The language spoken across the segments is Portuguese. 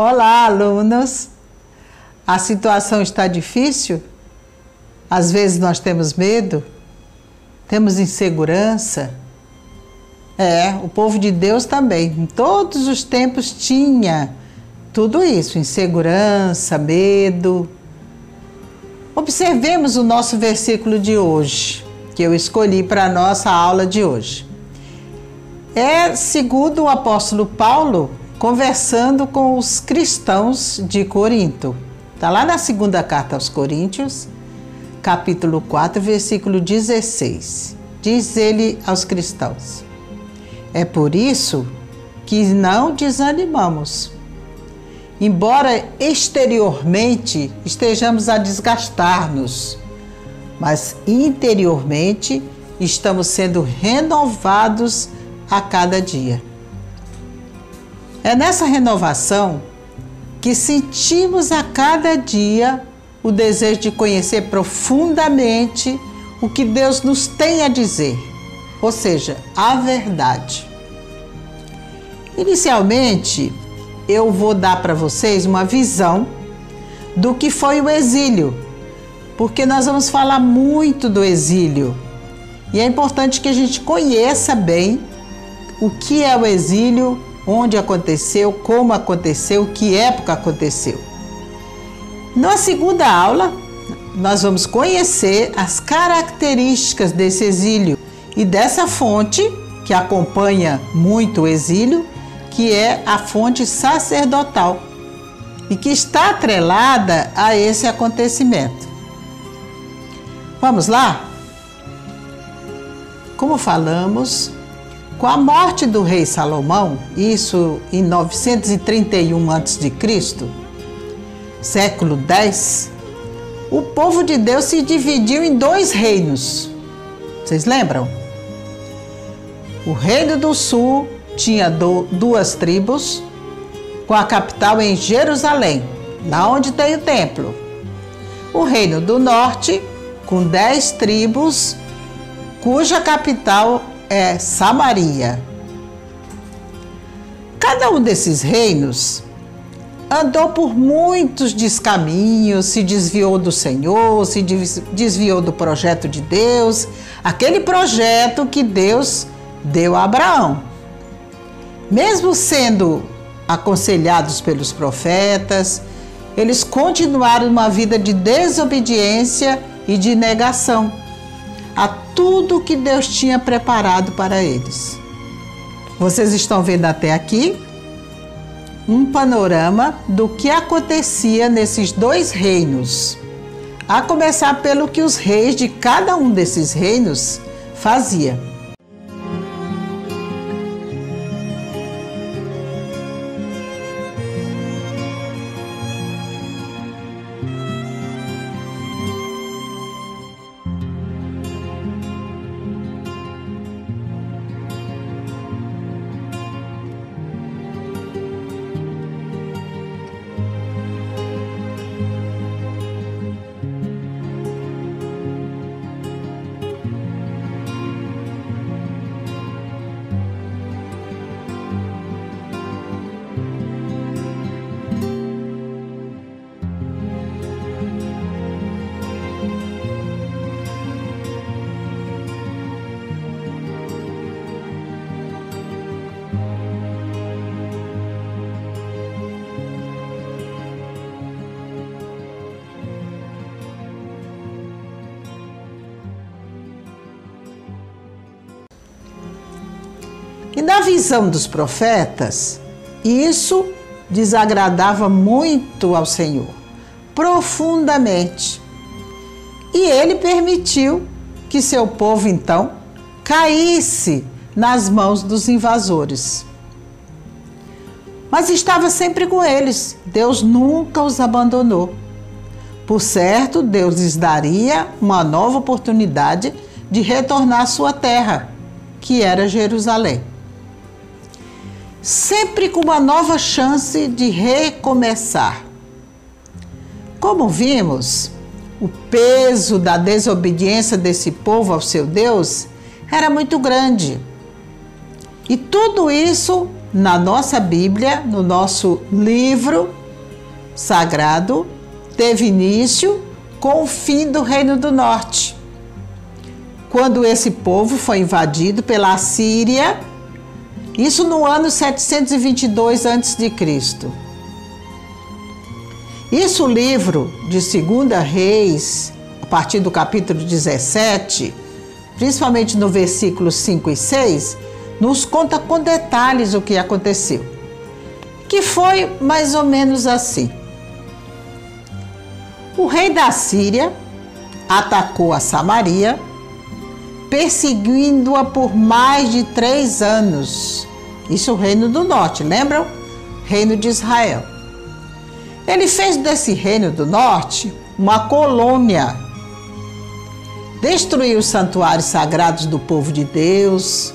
Olá, alunos! A situação está difícil? Às vezes nós temos medo, temos insegurança. O povo de Deus também, em todos os tempos tinha tudo isso, insegurança, medo. Observemos o nosso versículo de hoje, que eu escolhi para a nossa aula de hoje. É segundo o apóstolo Paulo, conversando com os cristãos de Corinto. Está lá na segunda carta aos Coríntios, capítulo 4, versículo 16. Diz ele aos cristãos: é por isso que não desanimamos. Embora exteriormente estejamos a desgastar-nos, mas interiormente estamos sendo renovados a cada dia. É nessa renovação que sentimos a cada dia o desejo de conhecer profundamente o que Deus nos tem a dizer, ou seja, a verdade. Inicialmente, eu vou dar para vocês uma visão do que foi o exílio, porque nós vamos falar muito do exílio e é importante que a gente conheça bem o que é o exílio, onde aconteceu, como aconteceu, que época aconteceu. Na segunda aula, nós vamos conhecer as características desse exílio e dessa fonte que acompanha muito o exílio, que é a fonte sacerdotal e que está atrelada a esse acontecimento. Vamos lá? Como falamos, com a morte do rei Salomão, isso em 931 a.C., século X, o povo de Deus se dividiu em dois reinos. Vocês lembram? O reino do sul tinha duas tribos, com a capital em Jerusalém, lá onde tem o templo. O reino do norte, com 10 tribos, cuja capital é Samaria. Cada um desses reinos andou por muitos descaminhos, se desviou do Senhor, se desviou do projeto de Deus, aquele projeto que Deus deu a Abraão. Mesmo sendo aconselhados pelos profetas, eles continuaram uma vida de desobediência e de negação a tudo que Deus tinha preparado para eles. Vocês estão vendo até aqui um panorama do que acontecia nesses dois reinos, a começar pelo que os reis de cada um desses reinos faziam. E na visão dos profetas, isso desagradava muito ao Senhor, profundamente. E ele permitiu que seu povo, então, caísse nas mãos dos invasores. Mas estava sempre com eles, Deus nunca os abandonou. Por certo, Deus lhes daria uma nova oportunidade de retornar à sua terra, que era Jerusalém. Sempre com uma nova chance de recomeçar. Como vimos, o peso da desobediência desse povo ao seu Deus era muito grande. E tudo isso na nossa Bíblia, no nosso livro sagrado, teve início com o fim do Reino do Norte, quando esse povo foi invadido pela Assíria, isso no ano 722 a.C. Isso o livro de 2 Reis, a partir do capítulo 17, principalmente no versículos 5 e 6, nos conta com detalhes o que aconteceu, que foi mais ou menos assim. O rei da Síria atacou a Samaria, perseguindo-a por mais de 3 anos. Isso é o Reino do Norte, lembram? Reino de Israel. Ele fez desse Reino do Norte uma colônia. Destruiu os santuários sagrados do povo de Deus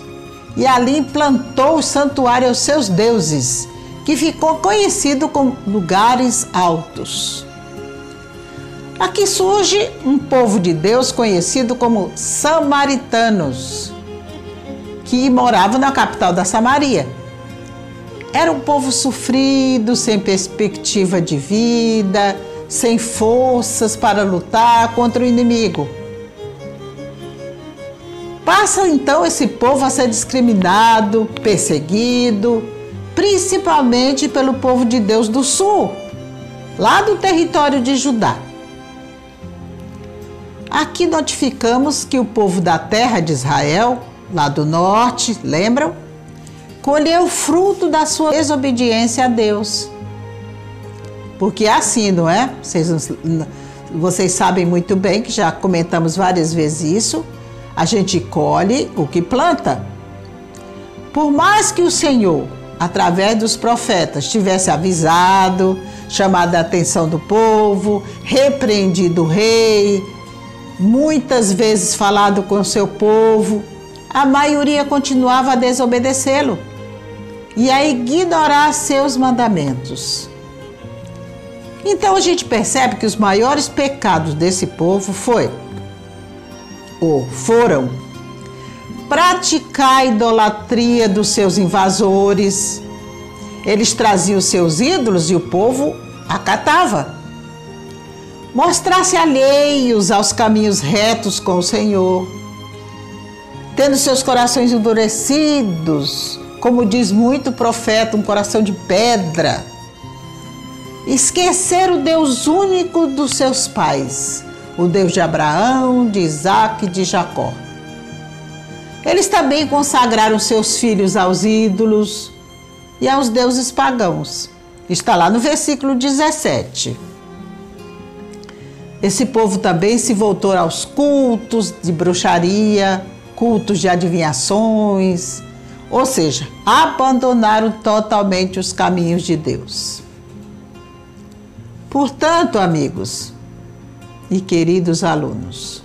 e ali implantou o santuário aos seus deuses, que ficou conhecido como lugares altos. Aqui surge um povo de Deus conhecido como samaritanos, que moravam na capital da Samaria. Era um povo sofrido, sem perspectiva de vida, sem forças para lutar contra o inimigo. Passa então esse povo a ser discriminado, perseguido, principalmente pelo povo de Deus do sul, lá do território de Judá. Aqui notificamos que o povo da terra de Israel, lá do norte, lembram? Colheu o fruto da sua desobediência a Deus. Porque é assim, não é? Vocês sabem muito bem que já comentamos várias vezes isso. A gente colhe o que planta. Por mais que o Senhor, através dos profetas, tivesse avisado, chamado a atenção do povo, repreendido o rei, muitas vezes falado com o seu povo, a maioria continuava a desobedecê-lo e a ignorar seus mandamentos. Então a gente percebe que os maiores pecados desse povo foram praticar a idolatria dos seus invasores. Eles traziam seus ídolos e o povo acatava. Mostrar-se alheios aos caminhos retos com o Senhor, tendo seus corações endurecidos, como diz muito o profeta, um coração de pedra. Esquecer o Deus único dos seus pais, o Deus de Abraão, de Isaque e de Jacó. Eles também consagraram seus filhos aos ídolos e aos deuses pagãos. Está lá no versículo 17. Esse povo também se voltou aos cultos de bruxaria, cultos de adivinhações, ou seja, abandonaram totalmente os caminhos de Deus. Portanto, amigos e queridos alunos,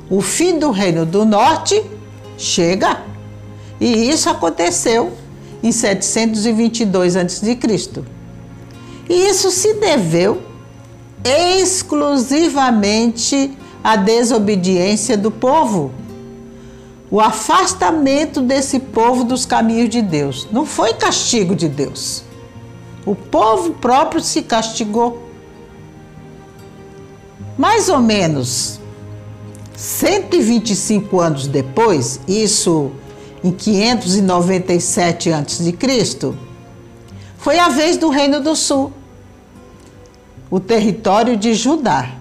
o fim do Reino do Norte chega, e isso aconteceu em 722 a.C. E isso se deveu exclusivamente à desobediência do povo, o afastamento desse povo dos caminhos de Deus. Não foi castigo de Deus. O povo próprio se castigou. Mais ou menos 125 anos depois, isso em 597 a.C., foi a vez do Reino do Sul, o território de Judá.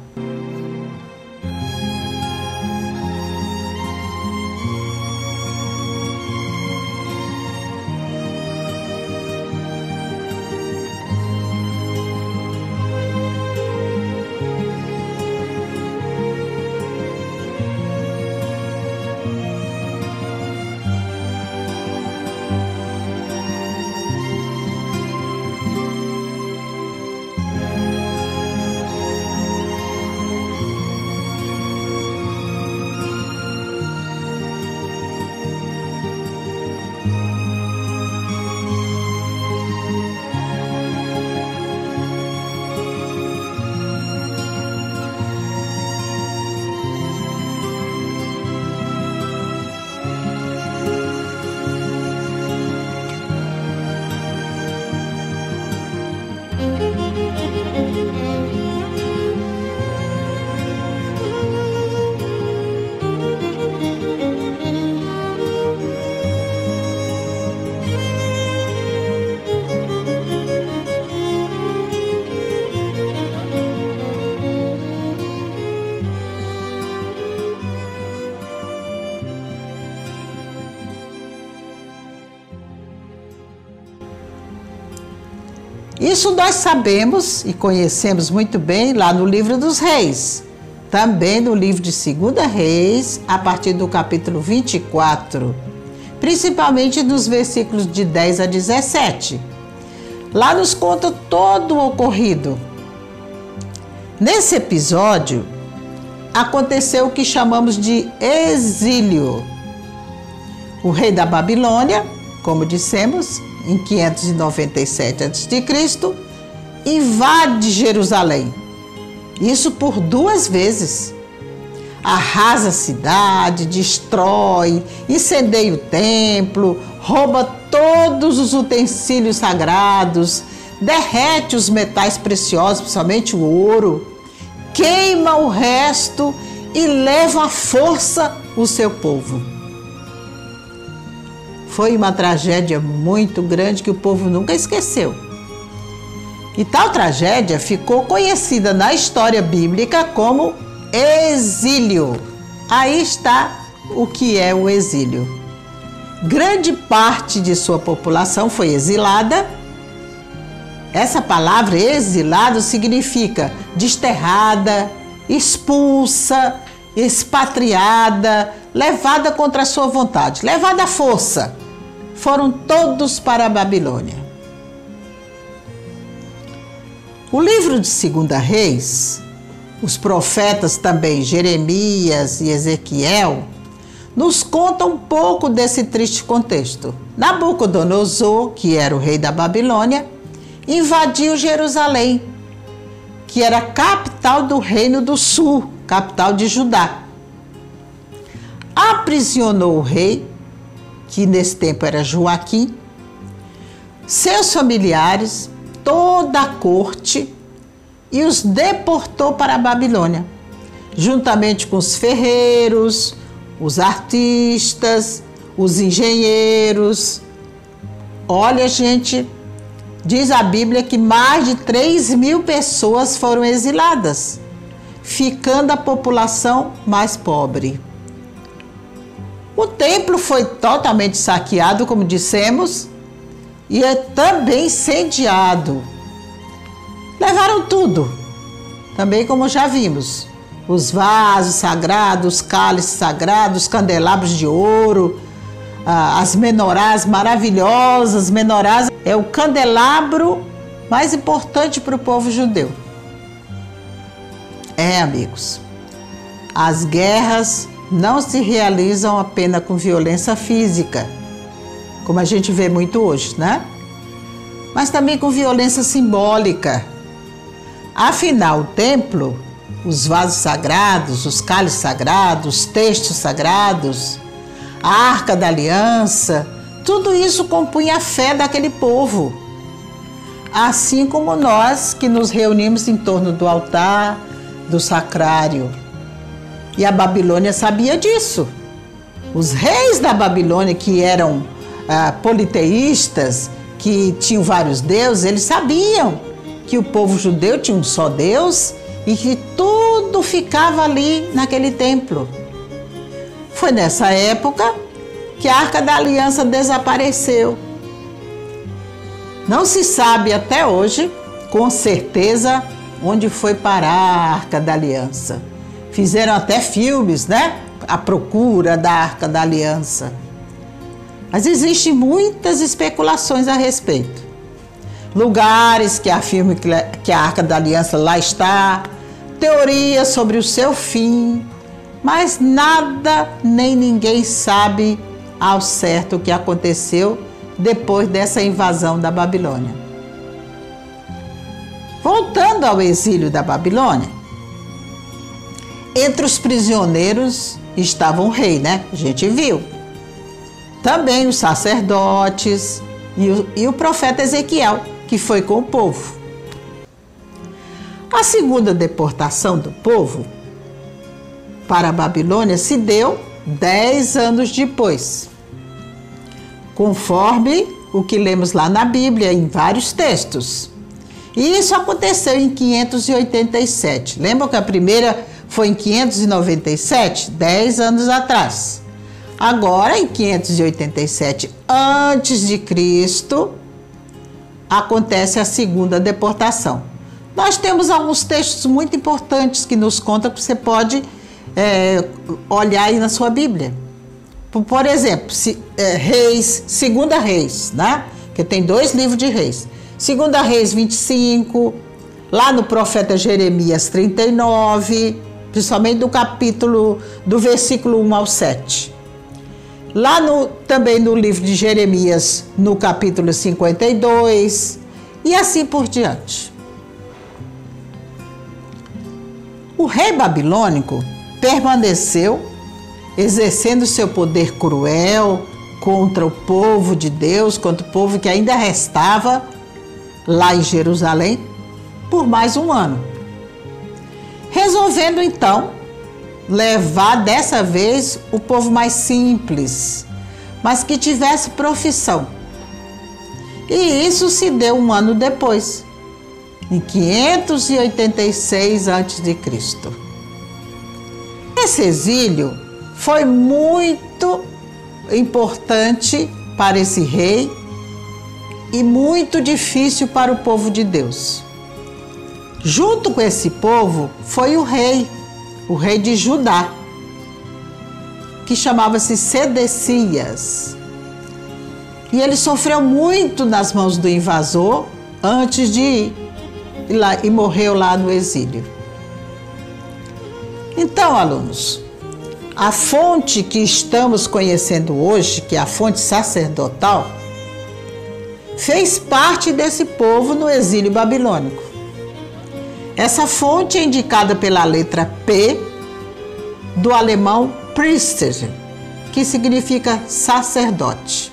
Isso nós sabemos e conhecemos muito bem lá no livro dos Reis. Também no livro de 2 Reis, a partir do capítulo 24, principalmente nos versículos de 10 a 17. Lá nos conta todo o ocorrido. Nesse episódio, aconteceu o que chamamos de exílio. O rei da Babilônia, como dissemos, em 597 a.C., invade Jerusalém. Isso por 2 vezes. Arrasa a cidade, destrói, incendeia o templo, rouba todos os utensílios sagrados, derrete os metais preciosos, principalmente o ouro, queima o resto e leva à força o seu povo. Foi uma tragédia muito grande que o povo nunca esqueceu. E tal tragédia ficou conhecida na história bíblica como exílio. Aí está o que é o exílio. Grande parte de sua população foi exilada. Essa palavra exilado significa desterrada, expulsa, expatriada, levada contra a sua vontade, levada à força. Foram todos para a Babilônia. O livro de 2 Reis, os profetas também Jeremias e Ezequiel, nos contam um pouco desse triste contexto. Nabucodonosor, que era o rei da Babilônia, invadiu Jerusalém, que era a capital do Reino do Sul, capital de Judá. Aprisionou o rei, que nesse tempo era Joaquim, seus familiares, toda a corte, e os deportou para a Babilônia, juntamente com os ferreiros, os artistas, os engenheiros. Olha, gente, diz a Bíblia que mais de 3.000 pessoas foram exiladas, ficando a população mais pobre. O templo foi totalmente saqueado, como dissemos, e é também incendiado. Levaram tudo, também como já vimos, os vasos sagrados, os cálices sagrados, os candelabros de ouro, as menorás maravilhosas. Menorás é o candelabro mais importante para o povo judeu. Amigos, as guerras não se realizam apenas com violência física, como a gente vê muito hoje, né? Mas também com violência simbólica. Afinal, o templo, os vasos sagrados, os cálices sagrados, os textos sagrados, a Arca da Aliança, tudo isso compunha a fé daquele povo. Assim como nós que nos reunimos em torno do altar, do sacrário. E a Babilônia sabia disso. Os reis da Babilônia, que eram politeístas, que tinham vários deuses, eles sabiam que o povo judeu tinha um só Deus e que tudo ficava ali naquele templo. Foi nessa época que a Arca da Aliança desapareceu. Não se sabe até hoje, com certeza, onde foi parar a Arca da Aliança. Fizeram até filmes, né? A procura da Arca da Aliança. Mas existem muitas especulações a respeito. Lugares que afirmam que a Arca da Aliança lá está, teorias sobre o seu fim, mas nada nem ninguém sabe ao certo o que aconteceu depois dessa invasão da Babilônia. Voltando ao exílio da Babilônia, entre os prisioneiros estava o rei, né? A gente viu. Também os sacerdotes e o profeta Ezequiel, que foi com o povo. A segunda deportação do povo para a Babilônia se deu 10 anos depois, conforme o que lemos lá na Bíblia, em vários textos. E isso aconteceu em 587. Lembram que a primeira foi em 597? 10 anos atrás. Agora, em 587 a.C., acontece a segunda deportação. Nós temos alguns textos muito importantes que nos contam, que você pode olhar aí na sua Bíblia. Por exemplo, Reis, Segunda Reis, né? Que tem 2 livros de Reis. Segunda Reis 25, lá no profeta Jeremias 39, principalmente do versículo 1 ao 7. Lá também no livro de Jeremias, no capítulo 52, e assim por diante. O rei babilônico permaneceu exercendo seu poder cruel contra o povo de Deus, contra o povo que ainda restava lá em Jerusalém, por mais um ano. Resolvendo então levar dessa vez o povo mais simples, mas que tivesse profissão. E isso se deu um ano depois, em 586 a.C. Esse exílio foi muito importante para esse rei e muito difícil para o povo de Deus. Junto com esse povo foi o rei de Judá, que chamava-se Sedecias. E ele sofreu muito nas mãos do invasor antes de ir lá, e morreu lá no exílio. Então, alunos, a fonte que estamos conhecendo hoje, que é a fonte sacerdotal, fez parte desse povo no exílio babilônico. Essa fonte é indicada pela letra P do alemão Priester, que significa sacerdote.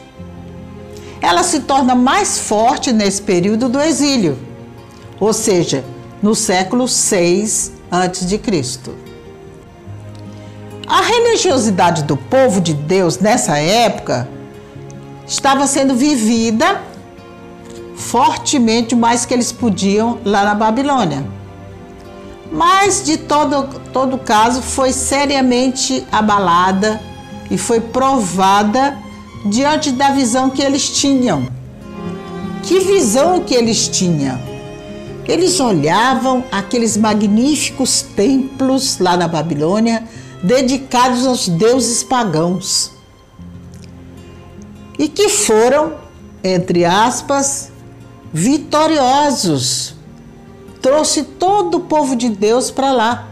Ela se torna mais forte nesse período do exílio, ou seja, no século 6 a.C. A religiosidade do povo de Deus nessa época estava sendo vivida fortemente, o mais que eles podiam lá na Babilônia. Mas, de todo caso, foi seriamente abalada e foi provada diante da visão que eles tinham. Que visão que eles tinham? Eles olhavam aqueles magníficos templos lá na Babilônia, dedicados aos deuses pagãos, e que foram, entre aspas, vitoriosos. Trouxe todo o povo de Deus para lá.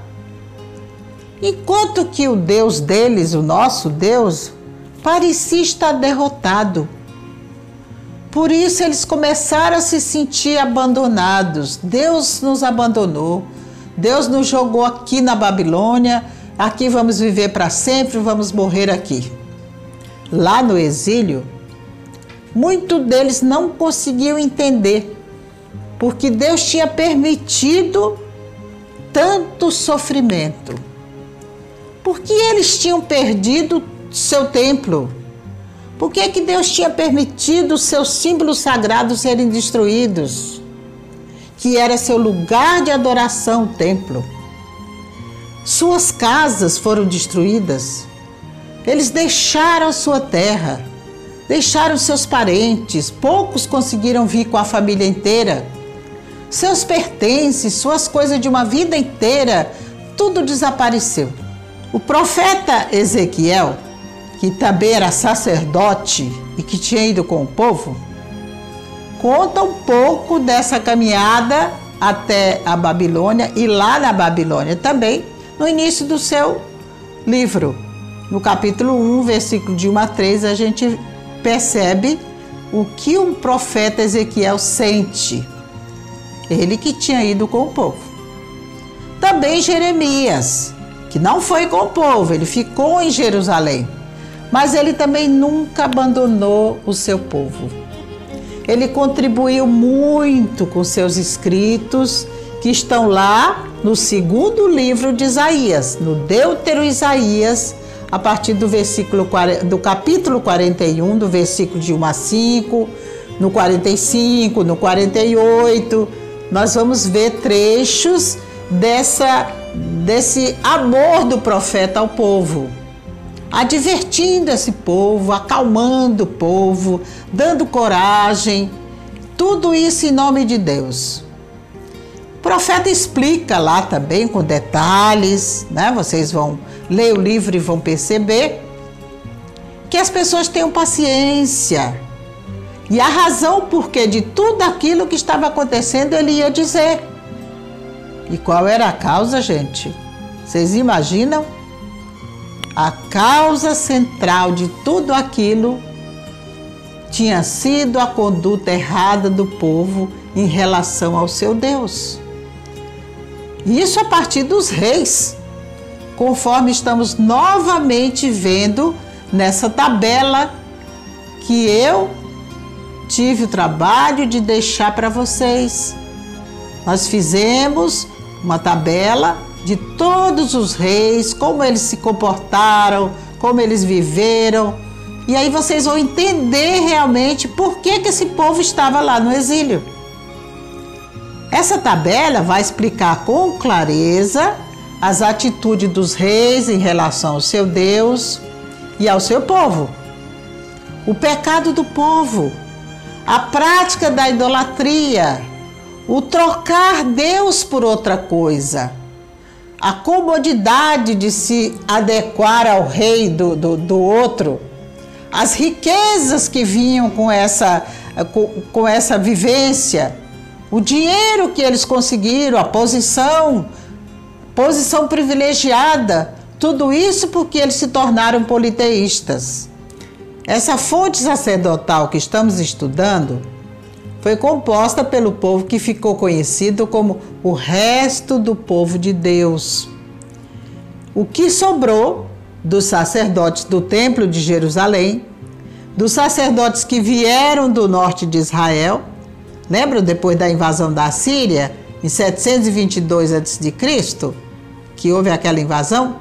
Enquanto que o Deus deles, o nosso Deus, parecia estar derrotado. Por isso eles começaram a se sentir abandonados. Deus nos abandonou. Deus nos jogou aqui na Babilônia. Aqui vamos viver para sempre, vamos morrer aqui. Lá no exílio, muitos deles não conseguiam entender porque Deus tinha permitido tanto sofrimento. Porque eles tinham perdido seu templo. Por que Deus tinha permitido seus símbolos sagrados serem destruídos? Que era seu lugar de adoração, o templo. Suas casas foram destruídas. Eles deixaram a sua terra, deixaram seus parentes, poucos conseguiram vir com a família inteira. Seus pertences, suas coisas de uma vida inteira, tudo desapareceu. O profeta Ezequiel, que também era sacerdote e que tinha ido com o povo, conta um pouco dessa caminhada até a Babilônia e lá na Babilônia também, no início do seu livro. No capítulo 1, versículo de 1 a 3, a gente percebe o que o profeta Ezequiel sente. Ele que tinha ido com o povo. Também Jeremias, que não foi com o povo, ele ficou em Jerusalém. Mas ele também nunca abandonou o seu povo. Ele contribuiu muito com seus escritos, que estão lá no segundo livro de Isaías, no Deutero Isaías, a partir do capítulo 41, do versículo de 1 a 5, no 45, no 48, nós vamos ver trechos desse amor do profeta ao povo, advertindo esse povo, acalmando o povo, dando coragem, Tudo isso em nome de Deus. O profeta explica lá também com detalhes, né? Vocês vão ler o livro e vão perceber que as pessoas tenham paciência. E a razão porque de tudo aquilo que estava acontecendo ele ia dizer. E qual era a causa, gente? Vocês imaginam? A causa central de tudo aquilo tinha sido a conduta errada do povo em relação ao seu Deus. Isso a partir dos reis, conforme estamos novamente vendo nessa tabela que eu tive o trabalho de deixar para vocês. Nós fizemos uma tabela de todos os reis, como eles se comportaram, como eles viveram. E aí vocês vão entender realmente por que esse povo estava lá no exílio. Essa tabela vai explicar com clareza as atitudes dos reis em relação ao seu Deus e ao seu povo. O pecado do povo, a prática da idolatria, o trocar Deus por outra coisa, a comodidade de se adequar ao rei do outro, as riquezas que vinham com essa vivência, o dinheiro que eles conseguiram, a posição privilegiada, tudo isso porque eles se tornaram politeístas. Essa fonte sacerdotal que estamos estudando foi composta pelo povo que ficou conhecido como o resto do povo de Deus. O que sobrou dos sacerdotes do Templo de Jerusalém, dos sacerdotes que vieram do norte de Israel, lembram depois da invasão da Síria, em 722 a.C., que houve aquela invasão?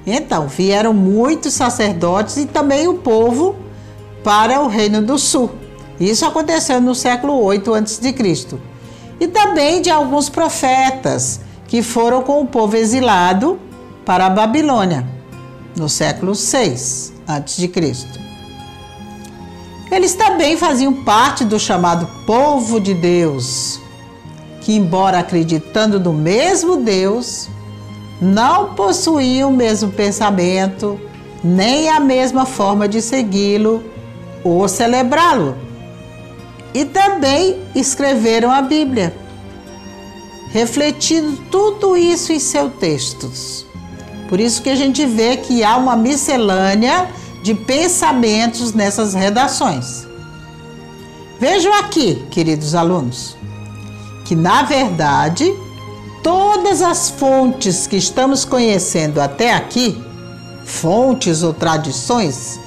Então, vieram muitos sacerdotes e também o povo para o Reino do Sul. Isso aconteceu no século 8 a.C. E também de alguns profetas que foram com o povo exilado para a Babilônia, no século 6 a.C. Eles também faziam parte do chamado povo de Deus, que, embora acreditando no mesmo Deus, não possuíam o mesmo pensamento, nem a mesma forma de segui-lo ou celebrá-lo. E também escreveram a Bíblia, refletindo tudo isso em seus textos. Por isso que a gente vê que há uma miscelânea de pensamentos nessas redações. Vejam aqui, queridos alunos, que na verdade todas as fontes que estamos conhecendo até aqui, fontes ou tradições,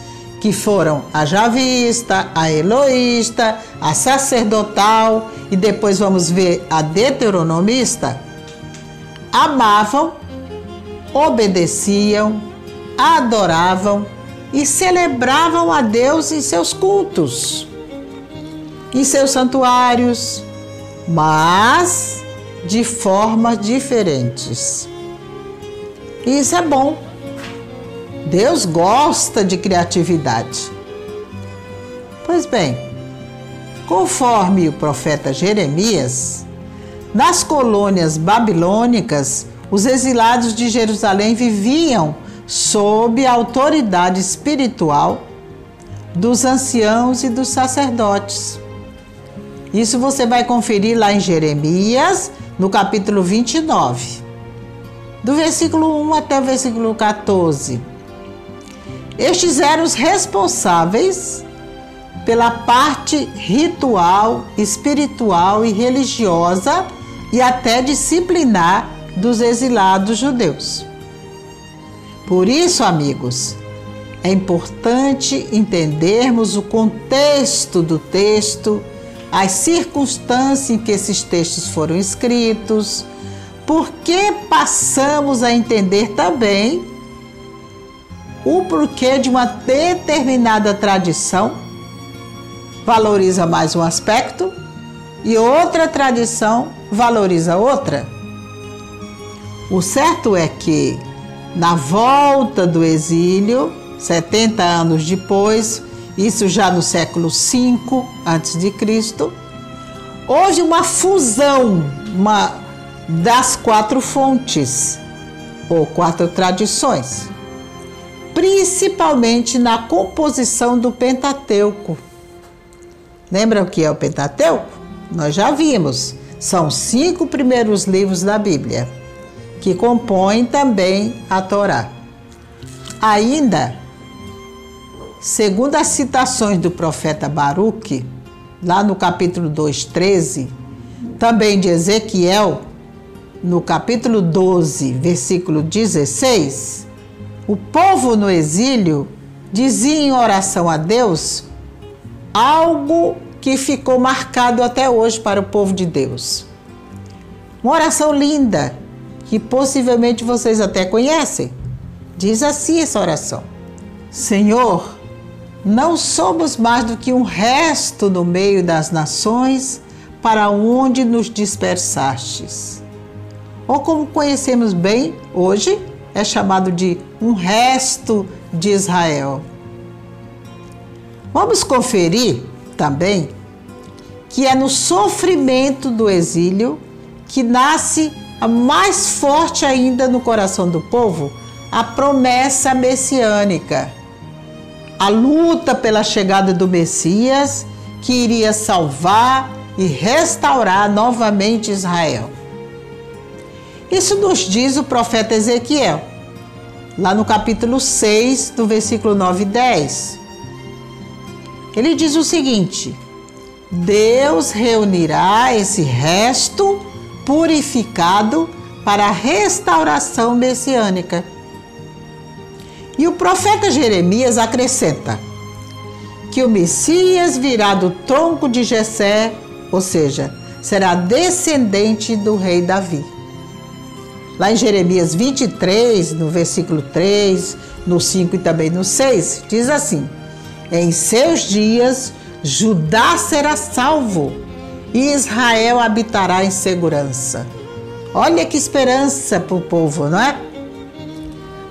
que foram a javista, a eloísta, a sacerdotal e depois vamos ver a deuteronomista, amavam, obedeciam, adoravam e celebravam a Deus em seus cultos, em seus santuários, mas de formas diferentes. E isso é bom. Deus gosta de criatividade. Pois bem, conforme o profeta Jeremias, nas colônias babilônicas, os exilados de Jerusalém viviam sob a autoridade espiritual dos anciãos e dos sacerdotes. Isso você vai conferir lá em Jeremias, no capítulo 29, do versículo 1 até o versículo 14. Estes eram os responsáveis pela parte ritual, espiritual e religiosa e até disciplinar dos exilados judeus. Por isso, amigos, é importante entendermos o contexto do texto, as circunstâncias em que esses textos foram escritos, porque passamos a entender também o porquê de uma determinada tradição valoriza mais um aspecto e outra tradição valoriza outra. O certo é que, na volta do exílio, 70 anos depois, isso já no século V a.C., houve uma fusão das 4 fontes, ou 4 tradições, principalmente na composição do Pentateuco. Lembra o que é o Pentateuco? Nós já vimos. São 5 primeiros livros da Bíblia, que compõem também a Torá. Ainda, segundo as citações do profeta Baruque, lá no capítulo 2:13, também de Ezequiel, no capítulo 12, versículo 16, o povo no exílio dizia em oração a Deus algo que ficou marcado até hoje para o povo de Deus. Uma oração linda, que possivelmente vocês até conhecem. Diz assim essa oração: Senhor, não somos mais do que um resto no meio das nações para onde nos dispersastes. Ou como conhecemos bem hoje, é chamado de um resto de Israel. Vamos conferir também que é no sofrimento do exílio que nasce a mais forte ainda no coração do povo a promessa messiânica, a luta pela chegada do Messias que iria salvar e restaurar novamente Israel. Isso nos diz o profeta Ezequiel, lá no capítulo 6, do versículo 9 e 10. Ele diz o seguinte: Deus reunirá esse resto purificado para a restauração messiânica. E o profeta Jeremias acrescenta que o Messias virá do tronco de Jessé, ou seja, será descendente do rei Davi. Lá em Jeremias 23, no versículo 3, no 5 e também no 6, diz assim: Em seus dias Judá será salvo e Israel habitará em segurança. Olha que esperança para o povo, não é?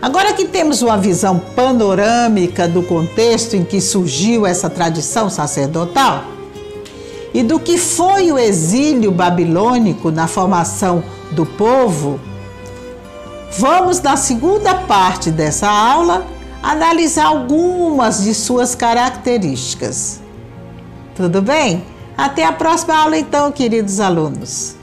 Agora que temos uma visão panorâmica do contexto em que surgiu essa tradição sacerdotal e do que foi o exílio babilônico na formação do povo, vamos, na segunda parte dessa aula, analisar algumas de suas características. Tudo bem? Até a próxima aula então, queridos alunos.